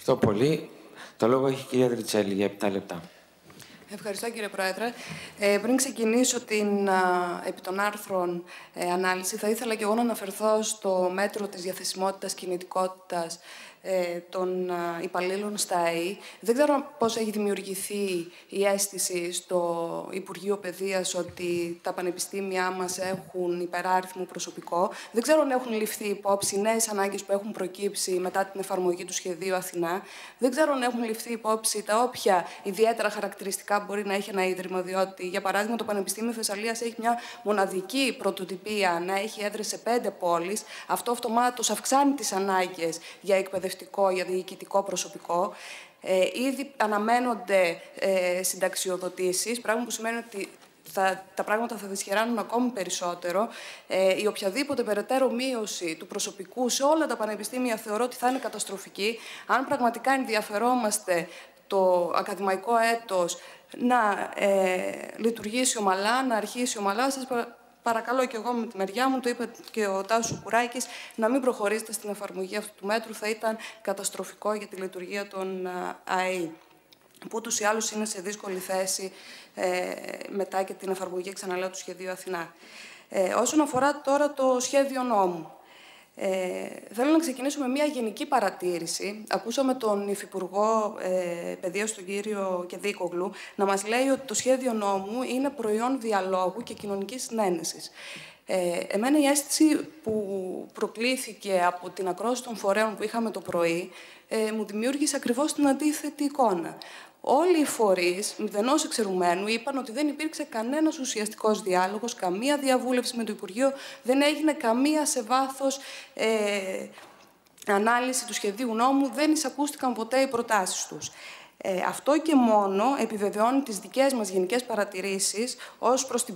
Ευχαριστώ πολύ. Το λόγο έχει η κυρία Δριτσέλη για 7 λεπτά. Ευχαριστώ, κύριε Πρόεδρε. Πριν ξεκινήσω επί των άρθρων ανάλυση, θα ήθελα και εγώ να αναφερθώ στο μέτρο της διαθεσιμότητας κινητικότητας των υπαλλήλων στα ΑΕΗ. Δεν ξέρω πώς έχει δημιουργηθεί η αίσθηση στο Υπουργείο Παιδείας ότι τα πανεπιστήμια μας έχουν υπεράριθμο προσωπικό. Δεν ξέρω αν έχουν ληφθεί υπόψη νέες ανάγκες που έχουν προκύψει μετά την εφαρμογή του σχεδίου Αθηνά. Δεν ξέρω αν έχουν ληφθεί υπόψη τα όποια ιδιαίτερα χαρακτηριστικά μπορεί να έχει ένα ίδρυμα, διότι, για παράδειγμα, το Πανεπιστήμιο Θεσσαλίας έχει μια μοναδική πρωτοτυπία να έχει έδρες σε 5 πόλεις. Αυτό αυτομάτως αυξάνει τις ανάγκες για εκπαιδευτικό, για διοικητικό προσωπικό. Ήδη αναμένονται συνταξιοδοτήσεις, πράγμα που σημαίνει ότι τα πράγματα θα δυσχεράνουν ακόμη περισσότερο. Η οποιαδήποτε περαιτέρω μείωση του προσωπικού σε όλα τα πανεπιστήμια θεωρώ ότι θα είναι καταστροφική. Αν πραγματικά ενδιαφερόμαστε το ακαδημαϊκό έτος να λειτουργήσει ομαλά, να αρχίσει ομαλά, σας παρακαλώ και εγώ με τη μεριά μου, το είπε και ο Τάσος Κουράκης, να μην προχωρήσετε στην εφαρμογή αυτού του μέτρου. Θα ήταν καταστροφικό για τη λειτουργία των ΑΕΗ, που ούτως ή άλλως είναι σε δύσκολη θέση μετά και την εφαρμογή, ξαναλέω, του σχεδίου Αθηνά. Όσον αφορά τώρα το σχέδιο νόμου, θέλω να ξεκινήσω με μια γενική παρατήρηση. Ακούσαμε τον Υφυπουργό Παιδείας, τον κύριο Κεδίκογλου, να μας λέει ότι το σχέδιο νόμου είναι προϊόν διαλόγου και κοινωνικής συνένεσης. Εμένα η αίσθηση που προκλήθηκε από την ακρόαση των φορέων που είχαμε το πρωί μου δημιούργησε ακριβώς την αντίθετη εικόνα. Όλοι οι φορείς, μηδενός εξαιρουμένου, είπαν ότι δεν υπήρξε κανένας ουσιαστικός διάλογος, καμία διαβούλευση με το Υπουργείο, δεν έγινε καμία σε βάθος ανάλυση του σχεδίου νόμου, δεν εισακούστηκαν ποτέ οι προτάσεις τους. Αυτό και μόνο επιβεβαιώνει τις δικές μας γενικές παρατηρήσεις ως προς την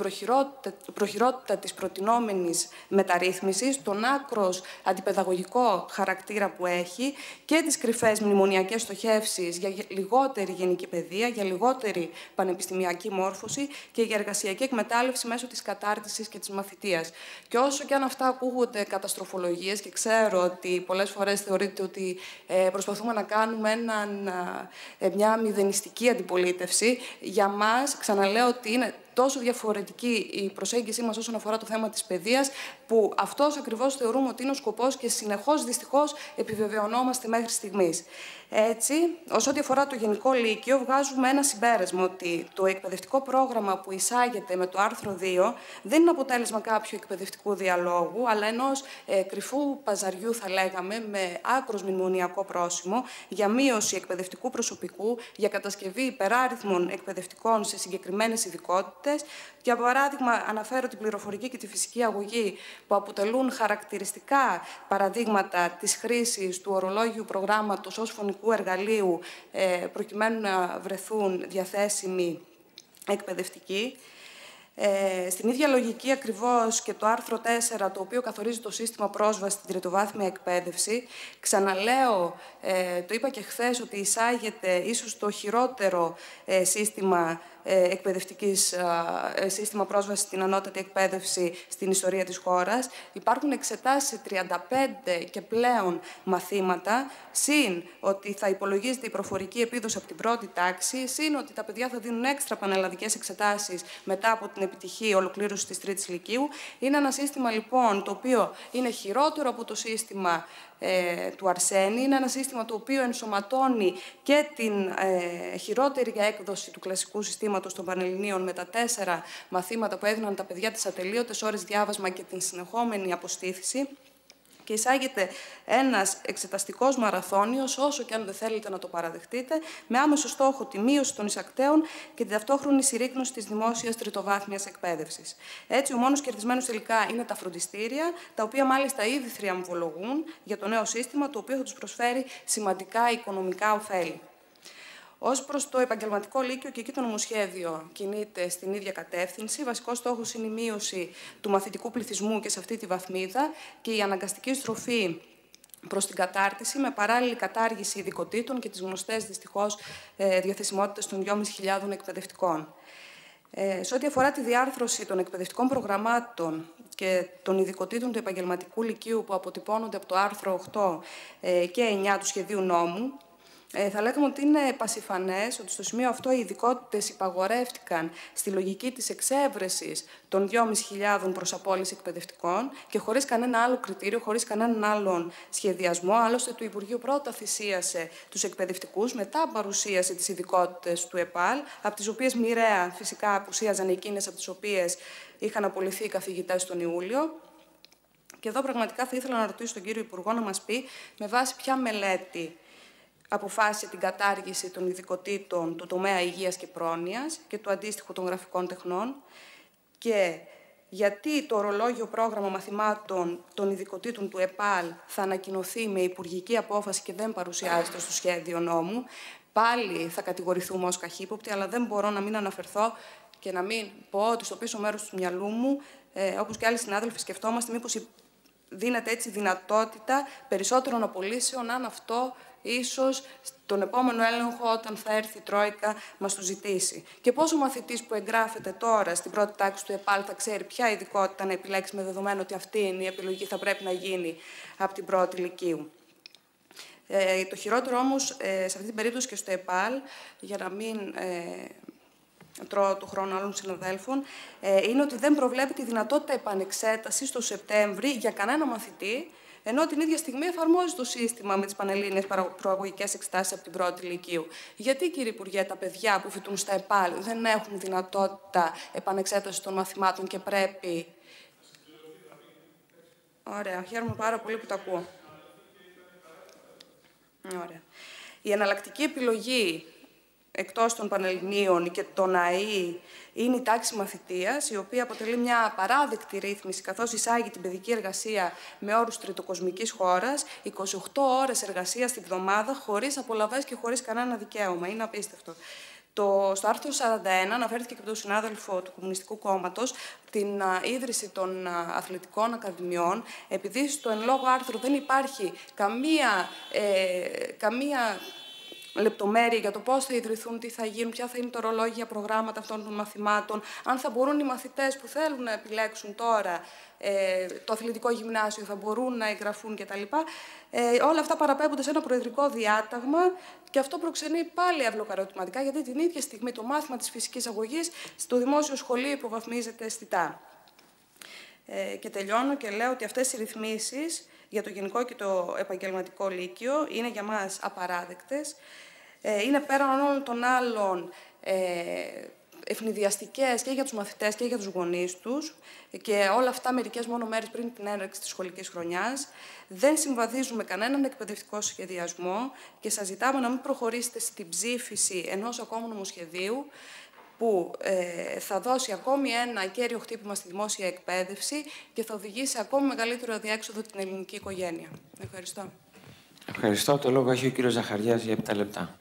προχειρότητα της προτινόμενης μεταρρύθμισης, τον άκρος αντιπαιδαγωγικό χαρακτήρα που έχει και τις κρυφές μνημονιακές στοχεύσεις για λιγότερη γενική παιδεία, για λιγότερη πανεπιστημιακή μόρφωση και για εργασιακή εκμετάλλευση μέσω της κατάρτισης και της μαθητείας. Και όσο και αν αυτά ακούγονται καταστροφολογίες, και ξέρω ότι πολλές φορές θεωρείται ότι προσπαθούμε να κάνουμε μια μηδενιστική αντιπολίτευση, για μας, ξαναλέω ότι είναι τόσο διαφορετική η προσέγγιση μας όσον αφορά το θέμα της παιδείας, που αυτός ακριβώς θεωρούμε ότι είναι ο σκοπός και συνεχώς, δυστυχώς, επιβεβαιωνόμαστε μέχρι στιγμής. Έτσι, όσο ό,τι αφορά το Γενικό Λύκειο, βγάζουμε ένα συμπέρασμα ότι το εκπαιδευτικό πρόγραμμα που εισάγεται με το άρθρο 2 δεν είναι αποτέλεσμα κάποιου εκπαιδευτικού διαλόγου, αλλά ενός κρυφού παζαριού, θα λέγαμε, με άκρος μνημονιακό πρόσημο για μείωση εκπαιδευτικού προσωπικού, για κατασκευή υπεράριθμων εκπαιδευτικών σε συγκεκριμένες ειδικότητες. Για παράδειγμα, αναφέρω την πληροφορική και τη φυσική αγωγή, που αποτελούν χαρακτηριστικά παραδείγματα της χρήσης του ορολόγιου προγράμματος ως φωνικού εργαλείου, προκειμένου να βρεθούν διαθέσιμοι εκπαιδευτικοί. Στην ίδια λογική ακριβώς και το άρθρο 4, το οποίο καθορίζει το σύστημα πρόσβασης στην τριτοβάθμια εκπαίδευση. Ξαναλέω, το είπα και χθες, ότι εισάγεται ίσως το χειρότερο σύστημα σύστημα πρόσβασης στην ανώτατη εκπαίδευση στην ιστορία της χώρας. Υπάρχουν εξετάσεις σε 35 και πλέον μαθήματα, συν ότι θα υπολογίζεται η προφορική επίδοση από την πρώτη τάξη, συν ότι τα παιδιά θα δίνουν έξτρα πανελλαδικές εξετάσεις μετά από την επιτυχή ολοκλήρωση της τρίτης λυκείου. Είναι ένα σύστημα, λοιπόν, το οποίο είναι χειρότερο από το σύστημα του Αρσένη. Είναι ένα σύστημα το οποίο ενσωματώνει και την χειρότερη έκδοση του κλασικού συστήματος των Πανελληνίων, με τα 4 μαθήματα που έδιναν τα παιδιά, τις ατελείωτες ώρες διάβασμα και την συνεχόμενη αποστήθηση. Και εισάγεται ένας εξεταστικός μαραθώνιος, όσο και αν δεν θέλετε να το παραδεχτείτε, με άμεσο στόχο τη μείωση των εισακτέων και την ταυτόχρονη συρρίκνωση της δημόσιας τριτοβάθμιας εκπαίδευσης. Έτσι, ο μόνος κερδισμένος τελικά είναι τα φροντιστήρια, τα οποία μάλιστα ήδη θριαμβολογούν για το νέο σύστημα, το οποίο θα τους προσφέρει σημαντικά οικονομικά ωφέλη. Ως προς το επαγγελματικό λύκειο, και εκεί το νομοσχέδιο κινείται στην ίδια κατεύθυνση. Βασικός στόχος είναι η μείωση του μαθητικού πληθυσμού και σε αυτή τη βαθμίδα και η αναγκαστική στροφή προς την κατάρτιση, με παράλληλη κατάργηση ειδικοτήτων και τις γνωστές, δυστυχώς, διαθεσιμότητες των 2.500 εκπαιδευτικών. Σε ό,τι αφορά τη διάρθρωση των εκπαιδευτικών προγραμμάτων και των ειδικοτήτων του επαγγελματικού λυκείου που αποτυπώνονται από το άρθρο 8 και 9 του σχεδίου νόμου, Θα λέγαμε ότι είναι πασιφανές ότι στο σημείο αυτό οι ειδικότητες υπαγορεύτηκαν στη λογική της εξέβρεσης των 2.500 προς απόλυση εκπαιδευτικών και χωρίς κανένα άλλο κριτήριο, χωρίς κανέναν άλλον σχεδιασμό. Άλλωστε, του Υπουργείου πρώτα θυσίασε τους εκπαιδευτικούς, μετά παρουσίασε τις ειδικότητες του ΕΠΑΛ, από τις οποίες μοιραία φυσικά απουσίαζαν εκείνες από τις οποίες είχαν απολυθεί οι καθηγητές τον Ιούλιο. Και εδώ πραγματικά θα ήθελα να ρωτήσω τον κύριο Υπουργό να μας πει με βάση ποια μελέτη αποφάσισε την κατάργηση των ειδικοτήτων του τομέα υγείας και πρόνοιας και του αντίστοιχου των γραφικών τεχνών και γιατί το ορολόγιο πρόγραμμα μαθημάτων των ειδικοτήτων του ΕΠΑΛ θα ανακοινωθεί με υπουργική απόφαση και δεν παρουσιάζεται στο σχέδιο νόμου. Πάλι θα κατηγορηθούμε ως καχύποπτοι, αλλά δεν μπορώ να μην αναφερθώ και να μην πω ότι στο πίσω μέρος του μυαλού μου, όπως και άλλοι συνάδελφοι, σκεφτόμαστε μήπως δίνεται έτσι δυνατότητα περισσότερων απολύσεων, αν αυτό ίσως στον επόμενο έλεγχο, όταν θα έρθει η Τρόικα, μας το ζητήσει. Και πώς ο μαθητής που εγγράφεται τώρα στην πρώτη τάξη του ΕΠΑΛ θα ξέρει ποια ειδικότητα να επιλέξει, με δεδομένο ότι αυτή είναι η επιλογή θα πρέπει να γίνει από την πρώτη λυκείου. Το χειρότερο όμως, σε αυτή την περίπτωση και στο ΕΠΑΛ, για να μην τρώω του χρόνου άλλων συναδέλφων, είναι ότι δεν προβλέπει τη δυνατότητα επανεξέτασης το Σεπτέμβρη για κανένα μαθητή, ενώ την ίδια στιγμή εφαρμόζει το σύστημα με τις πανελλήνιες προαγωγικές εξετάσεις από την πρώτη λυκείου. Γιατί, κύριε Υπουργέ, τα παιδιά που φοιτούν στα ΕΠΑΛ δεν έχουν δυνατότητα επανεξέτασης των μαθημάτων και πρέπει... Ωραία, χαίρομαι πάρα πολύ που τα ακούω. Ωραία. Η εναλλακτική επιλογή εκτός των Πανελληνίων και των ΑΕΗ είναι η τάξη μαθητείας, η οποία αποτελεί μια απαράδεκτη ρύθμιση, καθώς εισάγει την παιδική εργασία με όρους τριτοκοσμικής χώρας, 28 ώρες εργασίας τη βδομάδα, χωρίς απολαβές και χωρίς κανένα δικαίωμα. Είναι απίστευτο. Στο άρθρο 41 αναφέρθηκε και από τον συνάδελφο του Κομμουνιστικού Κόμματος την ίδρυση των αθλητικών ακαδημιών, επειδή στο εν λόγω άρθρο δεν υπάρχει καμία λεπτομέρεια για το πώς θα ιδρυθούν, τι θα γίνουν, ποια θα είναι το ορολόγια προγράμματα αυτών των μαθημάτων, αν θα μπορούν οι μαθητές που θέλουν να επιλέξουν τώρα το αθλητικό γυμνάσιο, θα μπορούν να εγγραφούν κτλ. Όλα αυτά παραπέμπονται σε ένα προεδρικό διάταγμα και αυτό προξενεί πάλι αυλοκαρωτηματικά, γιατί την ίδια στιγμή το μάθημα της φυσικής αγωγής στο δημόσιο σχολείο υποβαθμίζεται αισθητά. Και τελειώνω και λέω ότι αυτές οι ρυθμίσεις για το γενικό και το επαγγελματικό λύκειο είναι για μας απαράδεκτες. Είναι πέραν όλων των άλλων ευνηδιαστικές και για τους μαθητές και για τους γονείς τους και όλα αυτά μερικές μόνο μέρες πριν την έναρξη της σχολικής χρονιάς. Δεν συμβαδίζουμε κανέναν εκπαιδευτικό σχεδιασμό και σας ζητάμε να μην προχωρήσετε στην ψήφιση ενός ακόμη νομοσχεδίου που θα δώσει ακόμη ένα κέριο χτύπημα στη δημόσια εκπαίδευση και θα οδηγήσει σε ακόμη μεγαλύτερο αδιέξοδο την ελληνική οικογένεια. Ευχαριστώ. Ευχαριστώ. Το λόγο έχει ο κύριος Ζαχαριάς για 7 λεπτά.